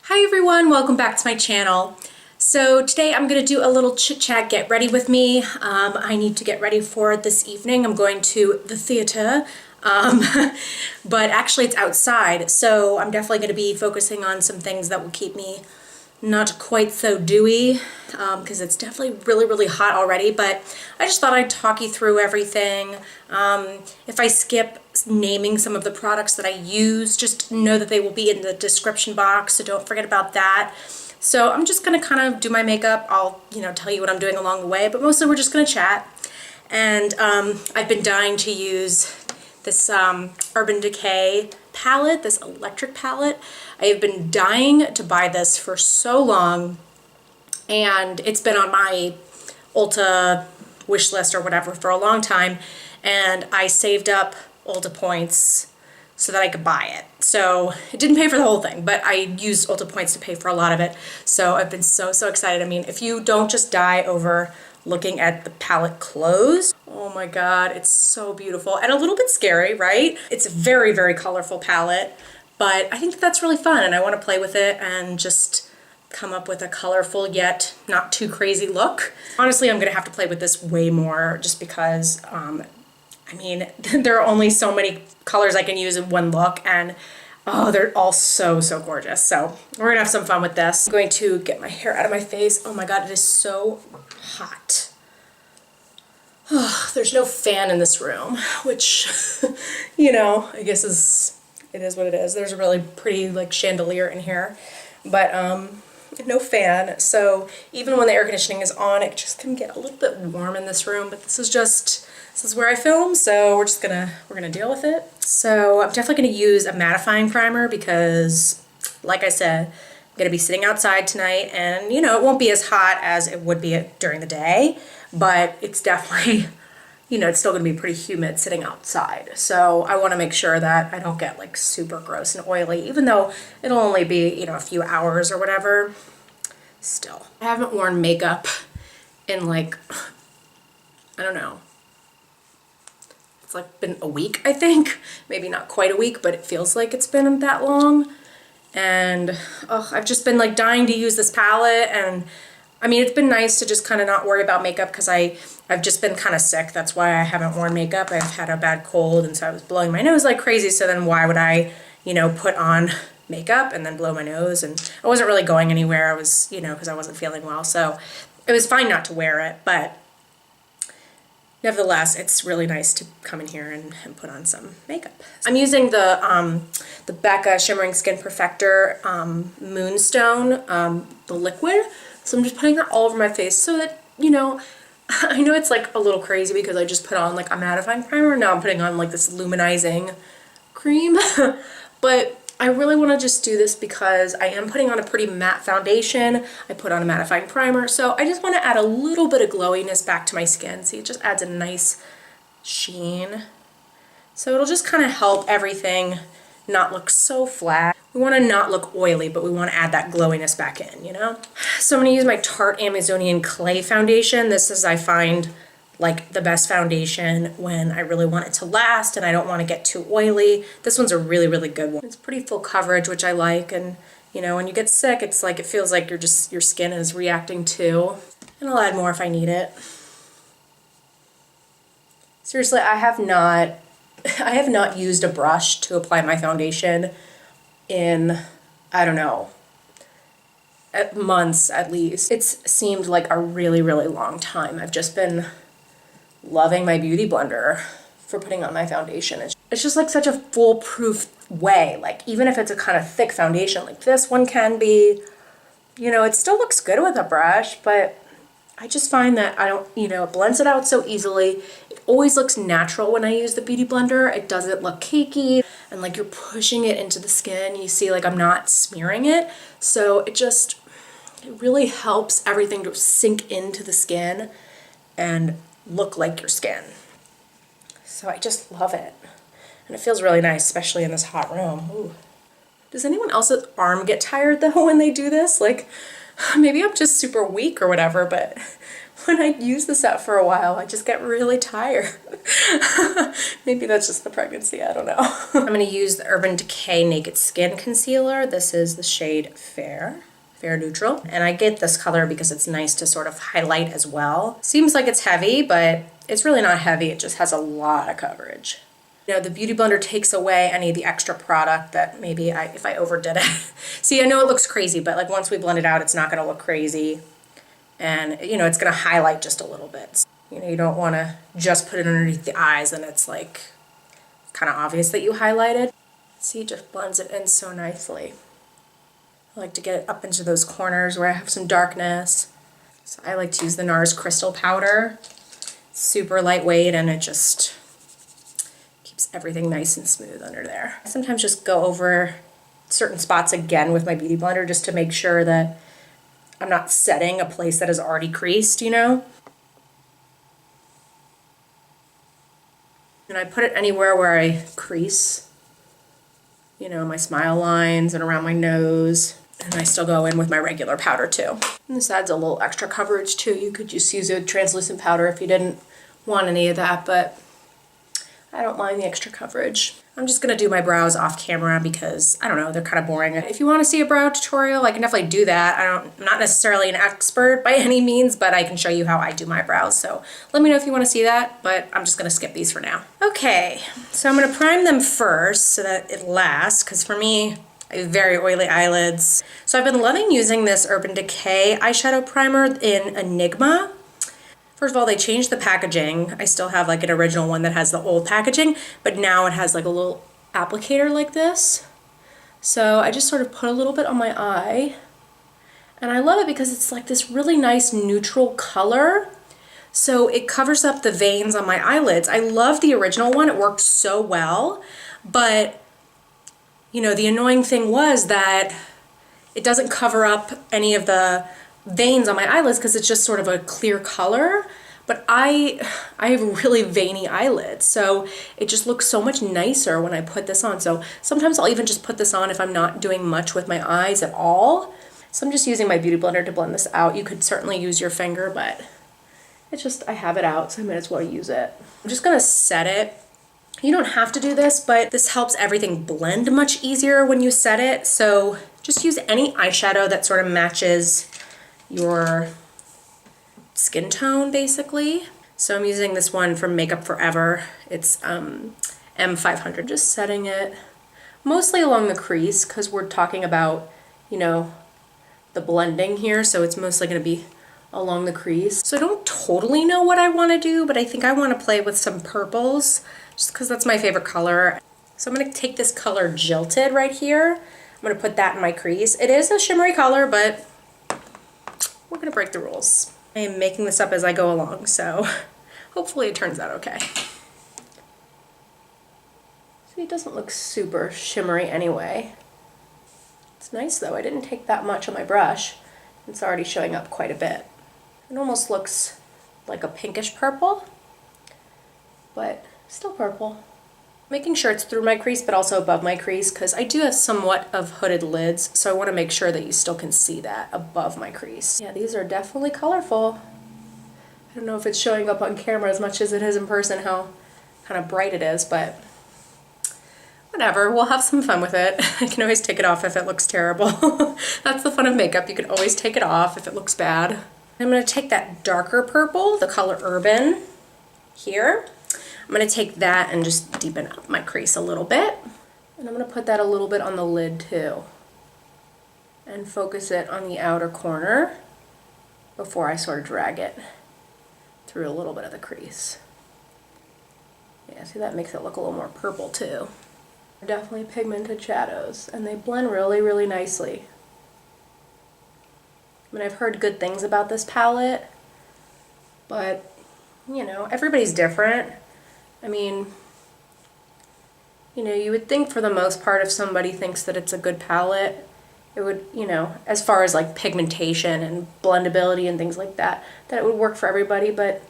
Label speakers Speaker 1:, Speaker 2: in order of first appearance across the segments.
Speaker 1: Hi everyone, welcome back to my channel. So today I'm going to do a little chit chat, get ready with me. I need to get ready for this evening. I'm going to the theater, but actually it's outside, so I'm definitely going to be focusing on some things that will keep me not quite so dewy, because it's definitely really hot already, but I just thought I'd talk you through everything. If I skip naming some of the products that I use, just know that they will be in the description box, so don't forget about that. So I'm just gonna kind of do my makeup. I'll, tell you what I'm doing along the way, but mostly we're just gonna chat. And I've been dying to use this Urban Decay palette, this electric palette. I have been dying to buy this for so long, and it's been on my Ulta wish list or whatever for a long time, and I saved up Ulta points so that I could buy it. So it didn't pay for the whole thing, but I used Ulta points to pay for a lot of it. So I've been so excited. I mean, if you don't just die over looking at the palette closed, oh my god, it's so beautiful and a little bit scary, right? It's a very colorful palette, but I think that's really fun, and I want to play with it and just come up with a colorful yet not too crazy look. Honestly, I'm gonna have to play with this way more just because I mean, there are only so many colors I can use in one look, and oh, they're all so gorgeous. So we're gonna have some fun with this. I'm going to get my hair out of my face. Oh my god, it is so hot. Oh, there's no fan in this room, which, I guess it is what it is. There's a really pretty like chandelier in here, but no fan. So even when the air conditioning is on, it just can get a little bit warm in this room, but this is where I film, so we're gonna deal with it. So I'm definitely gonna use a mattifying primer because, like I said, I'm gonna be sitting outside tonight, and it won't be as hot as it would be during the day, but it's definitely, it's still gonna be pretty humid sitting outside. So I wanna make sure that I don't get like super gross and oily, even though it'll only be, a few hours or whatever. Still, I haven't worn makeup in like, I don't know, like been a week, I think. Maybe not quite a week, but it feels like it's been that long. And I've just been like dying to use this palette, and I mean, it's been nice to just kind of not worry about makeup because I've just been kind of sick. That's why I haven't worn makeup. I've had a bad cold, and so I was blowing my nose like crazy, so then why would I, put on makeup and then blow my nose? And I wasn't really going anywhere. I was, because I wasn't feeling well, so it was fine not to wear it, but nevertheless, it's really nice to come in here and put on some makeup. I'm using the BECCA Shimmering Skin Perfector Moonstone, the liquid. So I'm just putting that all over my face so that, I know it's like a little crazy because I just put on like a mattifying primer. Now I'm putting on like this luminizing cream, but I really want to just do this because I am putting on a pretty matte foundation. I put on a mattifying primer, so I just want to add a little bit of glowiness back to my skin. See, it just adds a nice sheen. So it'll just kind of help everything not look so flat. We want to not look oily, but we want to add that glowiness back in, So I'm going to use my Tarte Amazonian Clay foundation. This is, I find, like the best foundation when I really want it to last and I don't want to get too oily. This one's a really good one. It's pretty full coverage, which I like, and when you get sick, it's like it feels like your skin is reacting too. And I'll add more if I need it. Seriously, I have not used a brush to apply my foundation in, I don't know, months at least. It's seemed like a really long time. I've just been loving my beauty blender for putting on my foundation. It's just like such a foolproof way. Like even if it's a kind of thick foundation like this one can be, it still looks good with a brush, but I just find that I don't, it blends it out so easily. It always looks natural when I use the beauty blender. It doesn't look cakey and like you're pushing it into the skin. You see, like I'm not smearing it. So it really helps everything to sink into the skin and look like your skin. So I just love it. And it feels really nice, especially in this hot room. Ooh. Does anyone else's arm get tired though when they do this? Like, maybe I'm just super weak or whatever, but when I use this out for a while, I just get really tired. Maybe that's just the pregnancy, I don't know. I'm gonna use the Urban Decay Naked Skin Concealer. This is the shade Fair Neutral. And I get this color because it's nice to sort of highlight as well. Seems like it's heavy, but it's really not heavy. It just has a lot of coverage. You know, the Beauty Blender takes away any of the extra product that maybe if I overdid it. See, I know it looks crazy, but like once we blend it out, it's not gonna look crazy. And you know, it's gonna highlight just a little bit. You know, you don't wanna just put it underneath the eyes and it's like kind of obvious that you highlighted. See, it just blends it in so nicely. I like to get it up into those corners where I have some darkness. So I like to use the NARS Crystal Powder. Super lightweight and it just keeps everything nice and smooth under there. I sometimes just go over certain spots again with my Beauty Blender just to make sure that I'm not setting a place that is already creased, you know? And I put it anywhere where I crease, you know, my smile lines and around my nose. And I still go in with my regular powder too. And this adds a little extra coverage too. You could just use a translucent powder if you didn't want any of that, but I don't mind the extra coverage. I'm just gonna do my brows off camera because, I don't know, they're kind of boring. If you wanna see a brow tutorial, I can definitely do that. I'm not necessarily an expert by any means, but I can show you how I do my brows. So let me know if you wanna see that, but I'm just gonna skip these for now. Okay, so I'm gonna prime them first so that it lasts, because for me, I have very oily eyelids. So I've been loving using this Urban Decay eyeshadow primer in Enigma. First of all, they changed the packaging. I still have like an original one that has the old packaging, but now it has like a little applicator like this. So I just sort of put a little bit on my eye. And I love it because it's like this really nice neutral color. So it covers up the veins on my eyelids. I love the original one. It worked so well, but you know, the annoying thing was that it doesn't cover up any of the veins on my eyelids because it's just sort of a clear color. But I have really veiny eyelids, so it just looks so much nicer when I put this on. So sometimes I'll even just put this on if I'm not doing much with my eyes at all. So I'm just using my Beauty Blender to blend this out. You could certainly use your finger, but it's just, I have it out, so I might as well use it. I'm just gonna set it. You don't have to do this, but this helps everything blend much easier when you set it. So just use any eyeshadow that sort of matches your skin tone, basically. So I'm using this one from Makeup Forever. It's M500. Just setting it mostly along the crease because we're talking about, you know, the blending here. So it's mostly going to be along the crease. So I don't totally know what I want to do, but I think I want to play with some purples just because that's my favorite color. So I'm going to take this color Jilted right here. I'm going to put that in my crease. It is a shimmery color, but we're going to break the rules. I am making this up as I go along, so hopefully it turns out okay. See, it doesn't look super shimmery anyway. It's nice though. I didn't take that much on my brush. It's already showing up quite a bit. It almost looks like a pinkish purple, but still purple. Making sure it's through my crease but also above my crease because I do have somewhat of hooded lids, so I want to make sure that you still can see that above my crease. Yeah, these are definitely colorful. I don't know if it's showing up on camera as much as it is in person, how kind of bright it is, but whatever, we'll have some fun with it. I can always take it off if it looks terrible. That's the fun of makeup, you can always take it off if it looks bad. I'm going to take that darker purple, the color Urban, here. I'm going to take that and just deepen up my crease a little bit. And I'm going to put that a little bit on the lid too. And focus it on the outer corner before I sort of drag it through a little bit of the crease. Yeah, see, that makes it look a little more purple too. They're definitely pigmented shadows and they blend really, really nicely. I mean, I've heard good things about this palette, but you know, everybody's different. I mean, you know, you would think for the most part if somebody thinks that it's a good palette, it would, you know, as far as like pigmentation and blendability and things like that, that it would work for everybody, but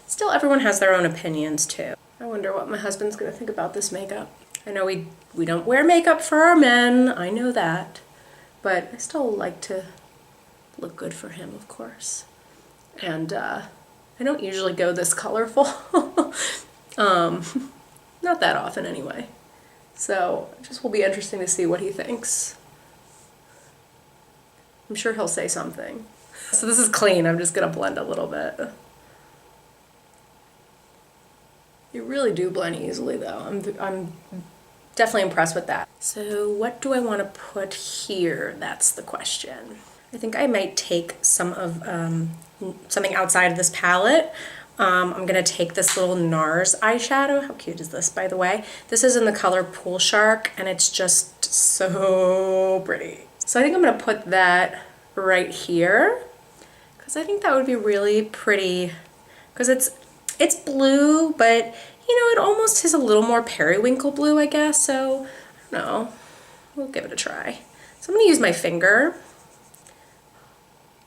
Speaker 1: still everyone has their own opinions too. I wonder what my husband's gonna think about this makeup. I know we don't wear makeup for our men, I know that, but I still like to look good for him, of course. And I don't usually go this colorful. Not that often anyway. So it just will be interesting to see what he thinks. I'm sure he'll say something. So this is clean. I'm just gonna blend a little bit. You really do blend easily though. I'm definitely impressed with that. So what do I want to put here? That's the question. I think I might take some of something outside of this palette. I'm gonna take this little NARS eyeshadow. How cute is this, by the way? This is in the color Pool Shark, and it's just so pretty. So I think I'm gonna put that right here, because I think that would be really pretty, because it's blue, but you know, it almost is a little more periwinkle blue, I guess. So I don't know, we'll give it a try. So I'm gonna use my finger.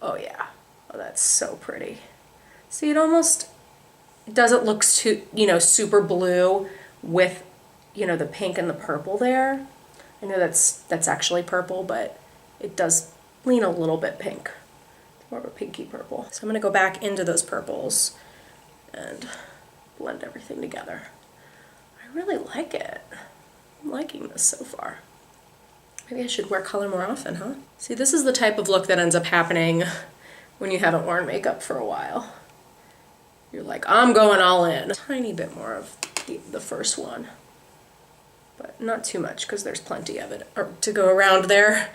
Speaker 1: Oh yeah, oh that's so pretty. See, it doesn't look too, you know, super blue with, you know, the pink and the purple there. I know that's actually purple, but it does lean a little bit pink. It's more of a pinky purple. So I'm gonna go back into those purples and blend everything together. I really like it. I'm liking this so far. Maybe I should wear color more often, huh? See, this is the type of look that ends up happening when you haven't worn makeup for a while. You're like, I'm going all in. A tiny bit more of the first one, but not too much because there's plenty of it to go around there.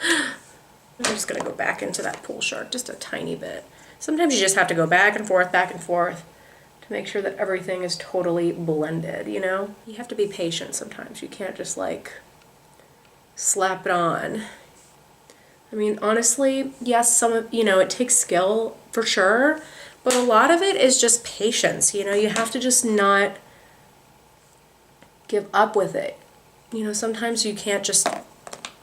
Speaker 1: I'm just gonna go back into that Pool Shark just a tiny bit. Sometimes you just have to go back and forth to make sure that everything is totally blended, you know? You have to be patient sometimes. You can't just like slap it on. I mean, honestly, yes, you know, it takes skill for sure, but a lot of it is just patience. You know, you have to just not give up with it. You know, sometimes you can't just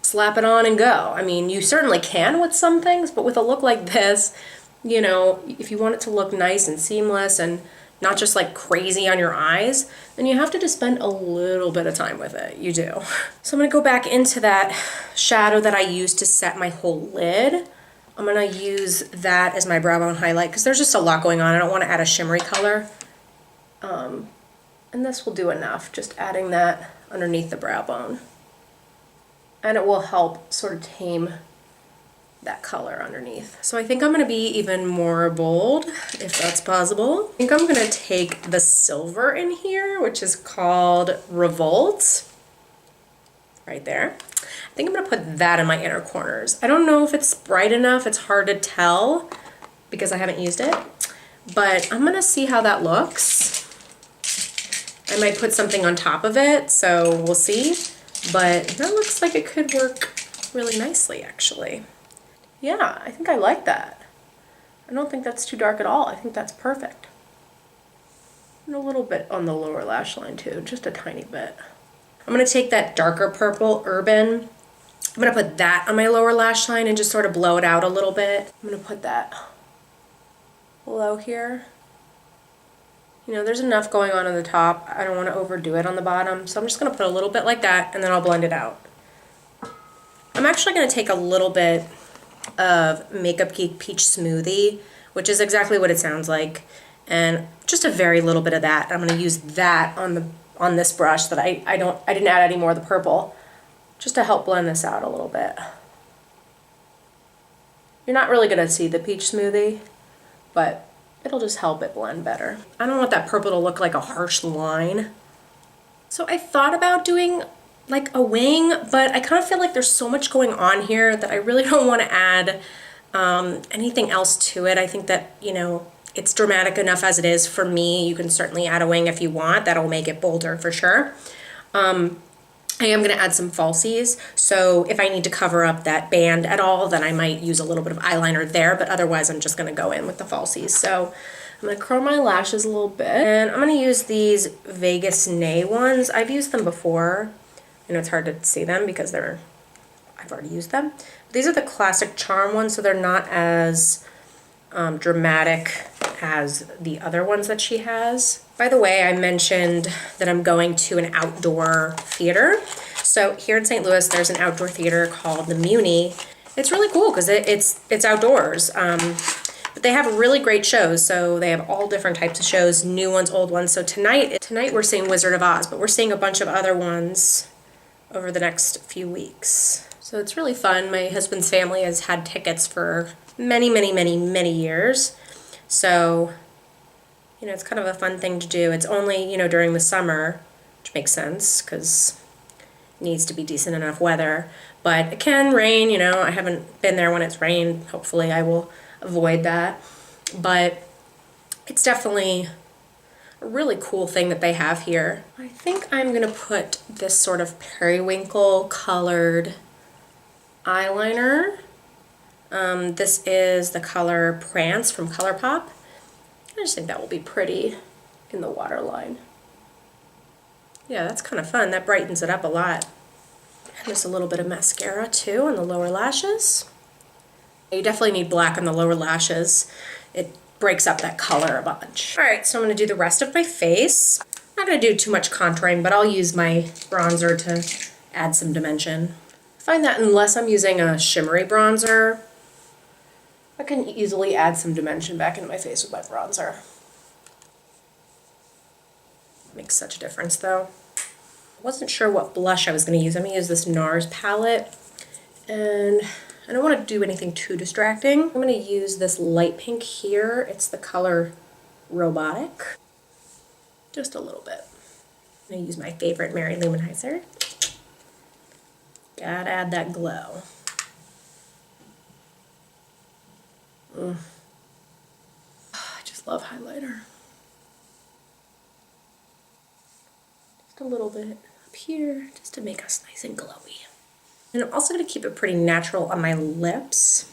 Speaker 1: slap it on and go. I mean, you certainly can with some things, but with a look like this, you know, if you want it to look nice and seamless and not just like crazy on your eyes, then you have to just spend a little bit of time with it. You do. So I'm gonna go back into that shadow that I used to set my whole lid. I'm gonna use that as my brow bone highlight because there's just a lot going on. I don't want to add a shimmery color. And this will do enough, just adding that underneath the brow bone. And it will help sort of tame that color underneath. So I think I'm gonna be even more bold, if that's possible. I think I'm gonna take the silver in here, which is called Revolt, right there. I think I'm gonna put that in my inner corners. I don't know if it's bright enough, it's hard to tell because I haven't used it, but I'm gonna see how that looks. I might put something on top of it, so we'll see, but that looks like it could work really nicely, actually. Yeah, I think I like that. I don't think that's too dark at all. I think that's perfect. And a little bit on the lower lash line too, just a tiny bit. I'm gonna take that darker purple Urban. I'm gonna put that on my lower lash line and just sort of blow it out a little bit. I'm gonna put that below here. You know, there's enough going on the top. I don't wanna overdo it on the bottom. So I'm just gonna put a little bit like that and then I'll blend it out. I'm actually gonna take a little bit of Makeup Geek Peach Smoothie, which is exactly what it sounds like, and just a very little bit of that. I'm going to use that on this brush that I didn't add any more of the purple, just to help blend this out a little bit. You're not really going to see the peach smoothie, but it'll just help it blend better. I don't want that purple to look like a harsh line. So I thought about doing like a wing, but I kind of feel like there's so much going on here that I really don't want to add anything else to it. I think that, you know, it's dramatic enough as it is for me. You can certainly add a wing if you want. That'll make it bolder for sure. I am going to add some falsies, so if I need to cover up that band at all, then I might use a little bit of eyeliner there, but otherwise I'm just going to go in with the falsies. So I'm going to curl my lashes a little bit, and I'm going to use these Vegas Nay ones. I've used them before. I know it's hard to see them because I've already used them. But these are the classic charm ones, so they're not as dramatic as the other ones that she has. By the way, I mentioned that I'm going to an outdoor theater. So here in St. Louis, there's an outdoor theater called the Muni. It's really cool because it's outdoors. But they have really great shows, so they have all different types of shows, new ones, old ones. So tonight we're seeing Wizard of Oz, but we're seeing a bunch of other ones over the next few weeks. So it's really fun. My husband's family has had tickets for many, many, many, many years. So, you know, it's kind of a fun thing to do. It's only, you know, during the summer, which makes sense because it needs to be decent enough weather. But it can rain, you know. I haven't been there when it's rained. Hopefully I will avoid that. But it's definitely a really cool thing that they have here. I think I'm gonna put this sort of periwinkle colored eyeliner. This is the color Prance from ColourPop. I just think that will be pretty in the waterline. Yeah, that's kind of fun. That brightens it up a lot. And just a little bit of mascara too on the lower lashes. You definitely need black on the lower lashes. It breaks up that color a bunch. All right, so I'm gonna do the rest of my face. I'm not gonna do too much contouring, but I'll use my bronzer to add some dimension. I find that unless I'm using a shimmery bronzer, I can easily add some dimension back into my face with my bronzer. Makes such a difference though. I wasn't sure what blush I was going to use. I'm going to use this NARS palette, and I don't want to do anything too distracting. I'm going to use this light pink here. It's the color Robotic. Just a little bit. I'm going to use my favorite Mary Luminizer. Gotta add that glow. I just love highlighter. Just a little bit up here, just to make us nice and glowy. And I'm also going to keep it pretty natural on my lips.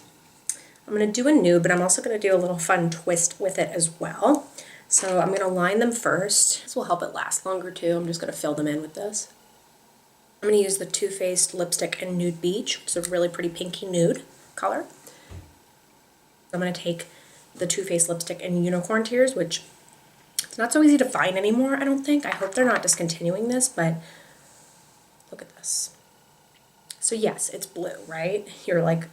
Speaker 1: I'm going to do a nude, but I'm also going to do a little fun twist with it as well. So I'm going to line them first. This will help it last longer too. I'm just going to fill them in with this. I'm going to use the Too Faced lipstick in Nude Beach, which is a really pretty pinky nude color. I'm going to take the Too Faced lipstick in Unicorn Tears, which it's not so easy to find anymore, I don't think. I hope they're not discontinuing this, but look at this. So yes, it's blue, right? You're like,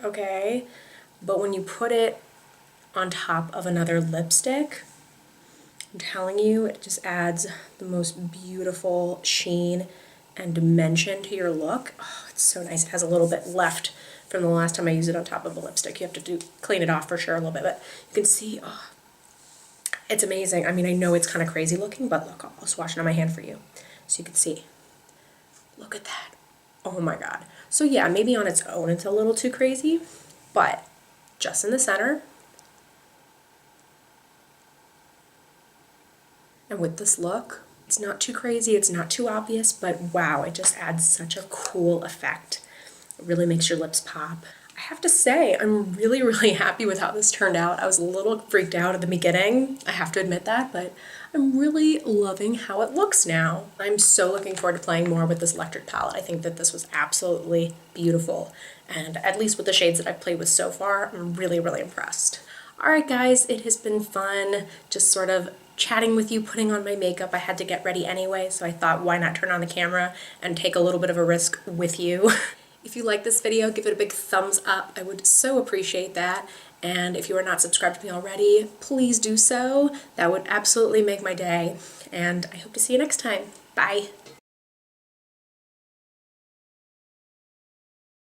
Speaker 1: okay. But when you put it on top of another lipstick, I'm telling you, it just adds the most beautiful sheen and dimension to your look. Oh, it's so nice. It has a little bit left from the last time I used it on top of a lipstick. You have to clean it off for sure a little bit, but you can see, oh, it's amazing. I mean, I know it's kind of crazy looking, but look, I'll swatch it on my hand for you so you can see. Look at that. Oh my God. So yeah, maybe on its own it's a little too crazy, but just in the center. And with this look, it's not too crazy, it's not too obvious, but wow, it just adds such a cool effect. It really makes your lips pop. I have to say, I'm really, really happy with how this turned out. I was a little freaked out at the beginning, I have to admit that, but I'm really loving how it looks now. I'm so looking forward to playing more with this electric palette. I think that this was absolutely beautiful, and at least with the shades that I've played with so far, I'm really, really impressed. All right, guys, it has been fun just sort of chatting with you, putting on my makeup. I had to get ready anyway, so I thought, why not turn on the camera and take a little bit of a risk with you. If you like this video, give it a big thumbs up. I would so appreciate that. And if you are not subscribed to me already, please do so. That would absolutely make my day. And I hope to see you next time. Bye.